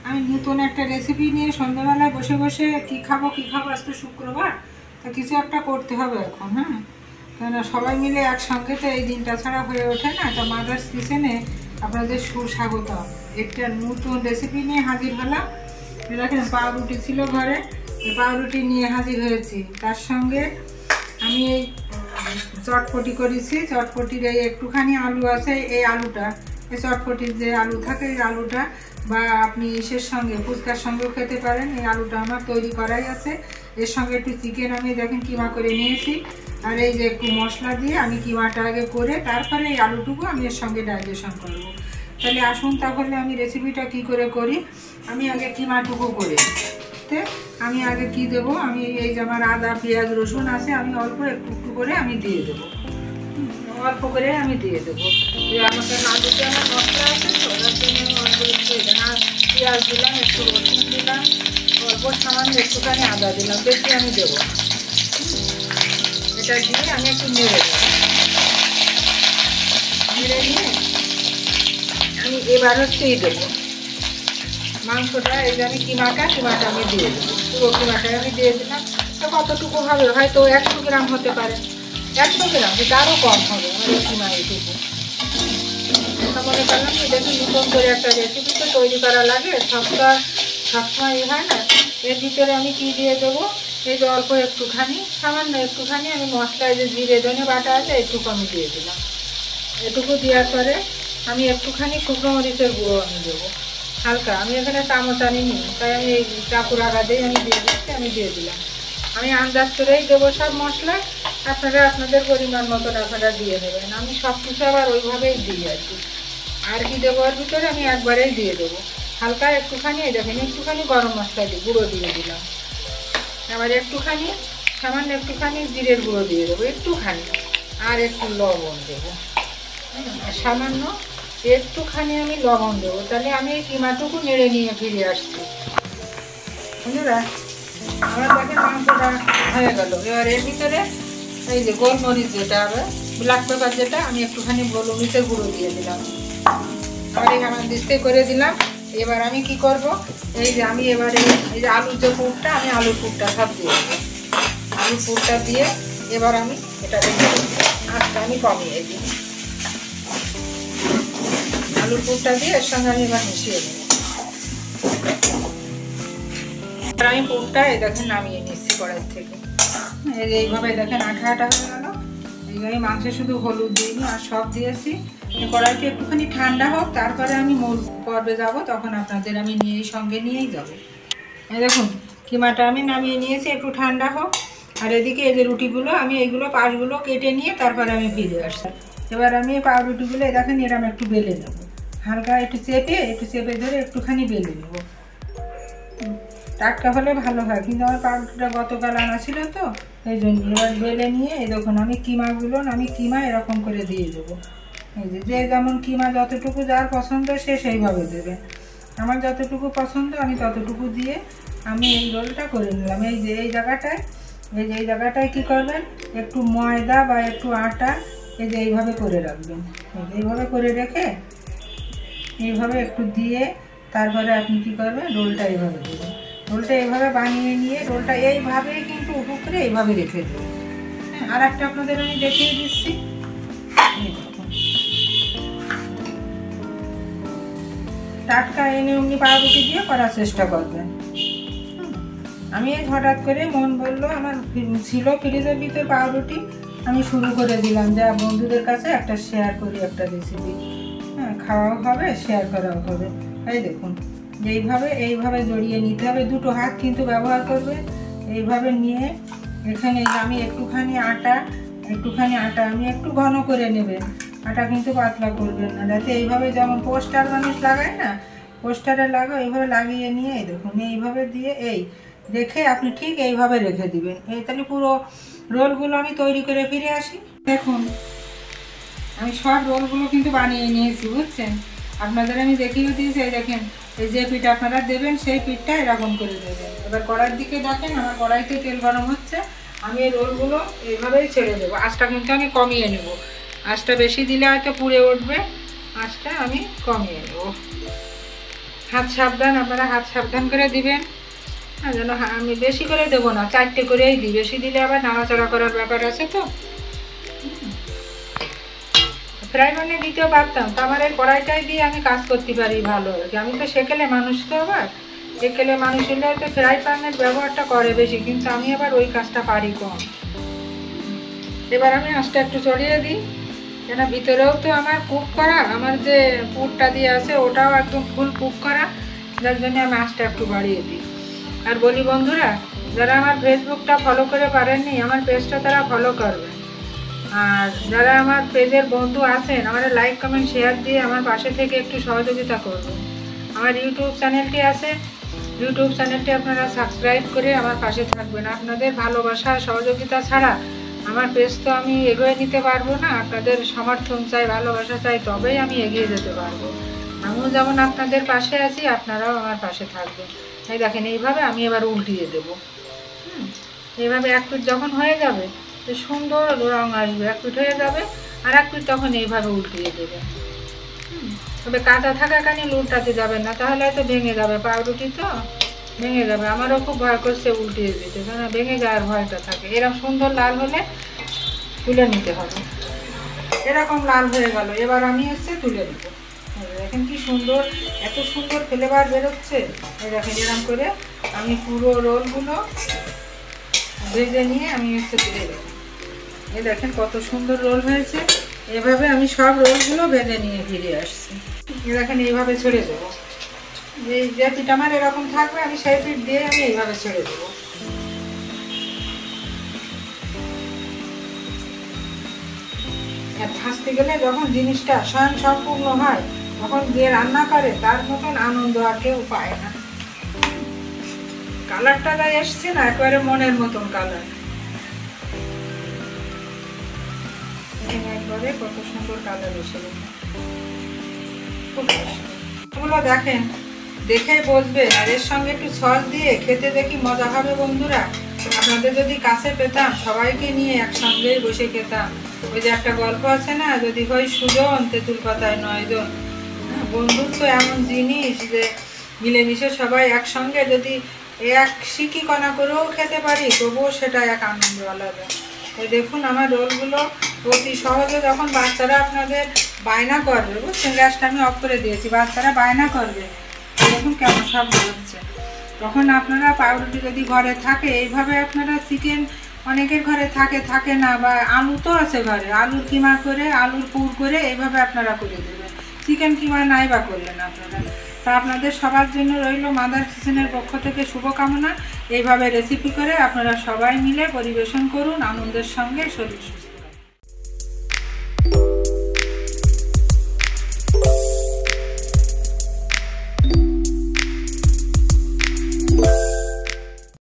আমি নতুন একটা রেসিপি নিয়ে সন্ধ্যাবেলায় বসে বসে কি খাবো আজ তো শুক্রবার, তো কিছু একটা করতে হবে এখন। হ্যাঁ, কেন সবাই মিলে একসঙ্গে তো এই দিনটা ছাড়া হয়ে ওঠে না। তো মাদার্স কিচেনে আপনাদের সুস্বাগত। একটা নতুন রেসিপি নিয়ে হাজির হলাম। দেখেন, পাউরুটি ছিল ঘরে, পাউরুটি নিয়ে হাজির হয়েছি। তার সঙ্গে আমি এই চটপটি করেছি। চটপটির এই একটুখানি আলু আছে, এই আলুটা, এই চটপটির যে আলু থাকে এই আলুটা, বা আপনি ইসের সঙ্গে ফুচকার সঙ্গেও খেতে পারেন। এই আলুটা আমার তৈরি করাই আছে। এর সঙ্গে একটু চিকেন আমি দেখেন কিমা করে নিয়েছি। আর এই যে একটু মশলা দিয়ে আমি কিমাটা আগে করে তারপরে এই আলুটুকু আমি এর সঙ্গে ডাইজেশন করব। তাহলে আসুন তাহলে আমি রেসিপিটা কি করে করি। আমি আগে কিমাটুকু করে আমি আগে কি দেবো, আমি এই যে আমার আদা পেঁয়াজ রসুন আছে, আমি অল্প একটু একটু করে আমি দিয়ে দেবো, অল্প করে আমি দিয়ে দেবো। আমাকে আলুতে আমার মশলা আছে তো, ওটার জন্য আমি অল্প একটু পেঁয়াজ দিলাম, একটু রসুন দিলাম, অল্প সামান্য একটুখানি আদা দিলাম, বেশি আমি দেবো। এটা দিয়ে আমি একটু নেড়ে দেবো। নেড়ে নিয়ে আমি এবার হচ্ছেই দেবো মাংসটা। এই যে আমি কিমাটা আমি দিয়ে দেবো, পুরো কিমাটাই আমি দিয়ে দিলাম। তো কতটুকু হবে, হয়তো 100 গ্রাম হতে পারে, 100 গ্রাম, কিন্তু আরও কম হবে আমার এই কিমা এইটুকু। মনে করলাম যে দেখুন নতুন করে একটা রেসিপি তো তৈরি করা লাগে, সবসময় হয় না। এর ভিতরে আমি কি দিয়ে দেবো, এই যে অল্প একটুখানি, সামান্য একটুখানি আমি মশলায় যে জিরে ধনে বাটা আছে এইটুকু আমি দিয়ে দিলাম। এটুকু দেওয়ার পরে আমি একটুখানি শুকনো মরিচের গুঁড়ো আমি দেবো হালকা। আমি এখানে চামচ আনিনি, তাই আমি এই চাকুর আগাতেই আমি দিয়ে দিচ্ছি, আমি দিয়ে দিলাম। আমি আন্দাজ করেই দেবো সব মশলা, আপনারা আপনাদের পরিমাণ মতন আপনারা দিয়ে দেবেন। আমি সব কিছু আবার ওইভাবেই দিই আর কি। আর কি দেবো ওর ভিতরে, আমি একবারেই দিয়ে দেবো হালকা একটুখানি, এই দেখেন একটুখানি গরম মশলা গুঁড়ো দিয়ে দিলাম। আবার একটুখানি সামান্য একটুখানি জিরের গুঁড়ো দিয়ে দেবো একটুখানি, আর একটু লবণ দেবো, সামান্য একটুখানি আমি লবণ দেবো। তাহলে আমি এই কিমাটুকু নেড়ে নিয়ে ফিরে আসছি। বুঝলা, আমার দেখেন মাংসটা হয়ে গেল। এবার এর ভিতরে এই যে গোলমরিচ যেটা হবে, ব্ল্যাক পেপার যেটা, আমি একটুখানি গোলমরিচের গুঁড়ো দিয়ে দিলাম, আর এই আমার দিস্তে করে দিলাম। এবার আমি কি করব, এই যে আমি এবারে এই যে আলুর যে পুরটা, আমি আলুর পুরটা সব দিয়ে দেবো। আলুর পুরটা দিয়ে এবার আমি এটা রেখে দেবো, আঁচটা আমি কমিয়ে দিই। আলুর পুরটা দিয়ে এর সঙ্গে আমি এবার মিশিয়ে দেবো। আমি পুরটা এই দেখেন নামিয়ে নিচ্ছি কড়াই থেকে। এই যে এইভাবে দেখেন আঠা আঠা হয়ে গেল। এইভাবে মাংসে শুধু হলুদ দিইনি, আর সব দিয়েছি। কড়াইটা একটুখানি ঠান্ডা হোক, তারপরে আমি মূল পর্বে যাব, তখন আপনাদের আমি সঙ্গে নিয়েই যাব। এই দেখুন কিমাটা আমি নামিয়ে নিয়েছি, একটু ঠান্ডা হোক। আর এদিকে এই যে রুটিগুলো আমি এইগুলো পাশগুলো কেটে নিয়ে তারপরে আমি ফিরে আসছি। এবার আমি এই পাউরুটিগুলো দেখেন এরকম একটু বেলে নেব, হালকা একটু চেপে ধরে একটুখানি বেলে নেব। টাটকা হলে ভালো হয়, কিন্তু আমার পাউরুটিটা গতকাল আনা ছিল তো এই জন্য। এবার বেলে নিয়ে এই দেখুন আমি কিমা এরকম করে দিয়ে দেবো। এই যে যেমন কিমা যতটুকু যার পছন্দ সে সেইভাবে দেবে। আমার যতটুকু পছন্দ আমি ততটুকু দিয়ে আমি এই রোলটা করে নিলাম। এই যে এই জায়গাটায় কী করবেন, একটু ময়দা বা একটু আটা এই যে এইভাবে করে রাখবেন। এইভাবে করে রেখে এইভাবে একটু দিয়ে তারপরে আপনি কী করবেন, রোলটা এইভাবে দেবেন। রোলটা এইভাবে বানিয়ে নিয়ে রোলটা এইভাবেই কিন্তু উঠু করে এইভাবে রেখে দেবেন। হ্যাঁ, আর একটা আপনাদের আমি দেখিয়ে দিচ্ছি। টাটকা এনে অমনি পাউরুটি দিয়ে করার চেষ্টা করবেন। আমি হঠাৎ করে মন বললো, আমার ছিল ফ্রিজের ভিতর পাউরুটি, আমি শুরু করে দিলাম যা বন্ধুদের কাছে একটা শেয়ার করি, একটা রেসিপি। হ্যাঁ, খাওয়াও হবে, শেয়ার করাও হবে। এই দেখুন এইভাবে জড়িয়ে নিতে হবে, দুটো হাত কিন্তু ব্যবহার করবে। এইভাবে নিয়ে এখানে আমি একটুখানি আটা আমি একটু ঘন করে নেবেন, আটা কিন্তু পাতলা করবেন না, যাতে এইভাবে যেমন পোস্টার মানুষ লাগায় না, পোস্টারে লাগা এইভাবে লাগিয়ে নিয়ে এই দেখুন এইভাবে দিয়ে এই রেখে আপনি ঠিক এইভাবে রেখে দিবেন। এই তাহলে পুরো রোলগুলো আমি তৈরি করে ফিরে আসি। দেখুন আমি সব রোলগুলো কিন্তু বানিয়ে নিয়েছি, বুঝছেন। আপনাদের আমি দেখিয়ে দিয়েছি। এই দেখেন এই যে পিঠ আপনারা দেবেন সেই পিঠটা এরকম করে দেবেন। এবার কড়াইয়ের দিকে দেখেন, আমার কড়াইতে তেল গরম হচ্ছে। আমি এই রোলগুলো এইভাবেই ছেড়ে দেবো। আঁচটা কিন্তু আমি কমিয়ে নেব, আঁচটা বেশি দিলে হয়তো পুড়ে উঠবে। আঁচটা আমি কমিয়ে নেব। হাত সাবধান, আপনারা হাত সাবধান করে দিবেন, যেন আমি বেশি করে দেবো না, 4টে করেই দিই, বেশি দিলে আবার নাড়াচাড়া করার ব্যাপার আছে। তো ফ্রাই প্যানে দিতেও পারতাম, তো আমার এই কড়াইটাই দিয়ে আমি কাজ করতে পারি ভালো আর কি। আমি তো সেকেলে মানুষ, তো আবার সেকেলে মানুষ হলে তো ফ্রাই প্যানের ব্যবহারটা করে বেশি, কিন্তু আমি আবার ওই কাজটা পারি কম। এবার আমি আঁচটা একটু চড়িয়ে দিই, কেন ভিতরেও তো আমার কুক করা, আমার যে পুরটা দিয়ে আছে ওটাও একদম ফুল কুক করা, যার জন্য আমি আঁচটা একটু বাড়িয়ে দিই। আর বলি বন্ধুরা, যারা আমার ফেসবুকটা ফলো করে পারেননি, আমার পেজটা তারা ফলো করবে। আর যারা আমার পেজের বন্ধু আছেন, আমার লাইক কমেন্ট শেয়ার দিয়ে আমার পাশে থেকে একটু সহযোগিতা করবেন। আমার ইউটিউব চ্যানেলটি আছে, ইউটিউব চ্যানেলটি আপনারা সাবস্ক্রাইব করে আমার পাশে থাকবেন। আপনাদের ভালোবাসা সহযোগিতা ছাড়া আমার পেজ তো আমি এগিয়ে নিতে পারবো না। আপনাদের সমর্থন চাই, ভালোবাসা চাই, তবেই আমি এগিয়ে যেতে পারবো। আমিও যেমন আপনাদের পাশে আছি, আপনারাও আমার পাশে থাকবেন। এই দেখেন, এইভাবে আমি এবার উল্টিয়ে দেবো। এইভাবে এক পিঠ যখন হয়ে যাবে, সুন্দর রং আসবে, এক পিঠ হয়ে যাবে, আর এক পিঠ তখন এইভাবে উল্টিয়ে দেবে। তবে কাঁচা থাকাকালীন উল্টাতে যাবেন না, তাহলে হয়তো ভেঙে যাবে, পাউরুটি তো ভেঙে যাবে। আমারও খুব ভয় করছে উল্টিয়ে দিতে, কেন ভেঙে যাওয়ার ভয়টা থাকে। এরকম সুন্দর লাল হলে তুলে নিতে হবে। এরকম লাল হয়ে গেল, এবার আমি তুলে দেবো। দেখেন কি সুন্দর, এত সুন্দর ফ্লেভার বেরোচ্ছে। দেখেন এরকম করে আমি পুরো রোলগুলো ভেজে নিয়ে আমি তুলে দেবো। দেখেন কত সুন্দর রোল হয়েছে। এভাবে আমি সব রোলগুলো ভেজে নিয়ে ফিরে আসছি। দেখেন এইভাবে ছেড়ে দেবো। এই যে পিঠ আমার এরকম থাকবে, আমি সেই পিঠ দিয়ে আমি এইভাবে ছেড়ে দেবো। ভাজতে গেলে যখন জিনিসটা স্বয়ং সম্পূর্ণ হয়, তখন যে রান্না করে তার মতন আনন্দ আর কেউ পায় না। কালারটা যা এসছে না, একেবারে মনের মতন কালার। একবারে কত সুন্দর কালার এসে গেছে। এগুলো দেখেন, দেখে বসবে। আর এর সঙ্গে একটু সস দিয়ে খেতে দেখি মজা হবে বন্ধুরা। আপনাদের যদি কাছে পেতাম, সবাইকে নিয়ে একসঙ্গেই বসে খেতাম। ওই যে একটা গল্প আছে না, যদি হয় সুজন তেঁতুল পাতায় 9 জন। বন্ধুত্ব এমন জিনিস যে মিলেমিশে সবাই একসঙ্গে যদি এক সিকি কণা করেও খেতে পারি, তবুও সেটা এক আনন্দ আলাদা। এই দেখুন আমার রোলগুলো অতি সহজে, যখন বাচ্চারা আপনাদের বায়না করবে, বুঝছেন, গ্যাসটা আমি অফ করে দিয়েছি, বাচ্চারা বায়না করবে, দেখুন কেমন সব হচ্ছে, তখন আপনারা পাউরুটি যদি ঘরে থাকে, এইভাবে আপনারা চিকেন অনেকের ঘরে থাকে না, বা আলু তো আছে ঘরে, আলুর কিমা করে, আলুর পুর করে এইভাবে আপনারা করে দেবেন। চিকেন কিমা নাই বা করলেন আপনারা। তা আপনাদের সবার জন্য রইল মাদার কিচেনের পক্ষ থেকে শুভকামনা। এইভাবে রেসিপি করে আপনারা সবাই মিলে পরিবেশন করুন আনন্দের সঙ্গে, শরীর সুস্থ।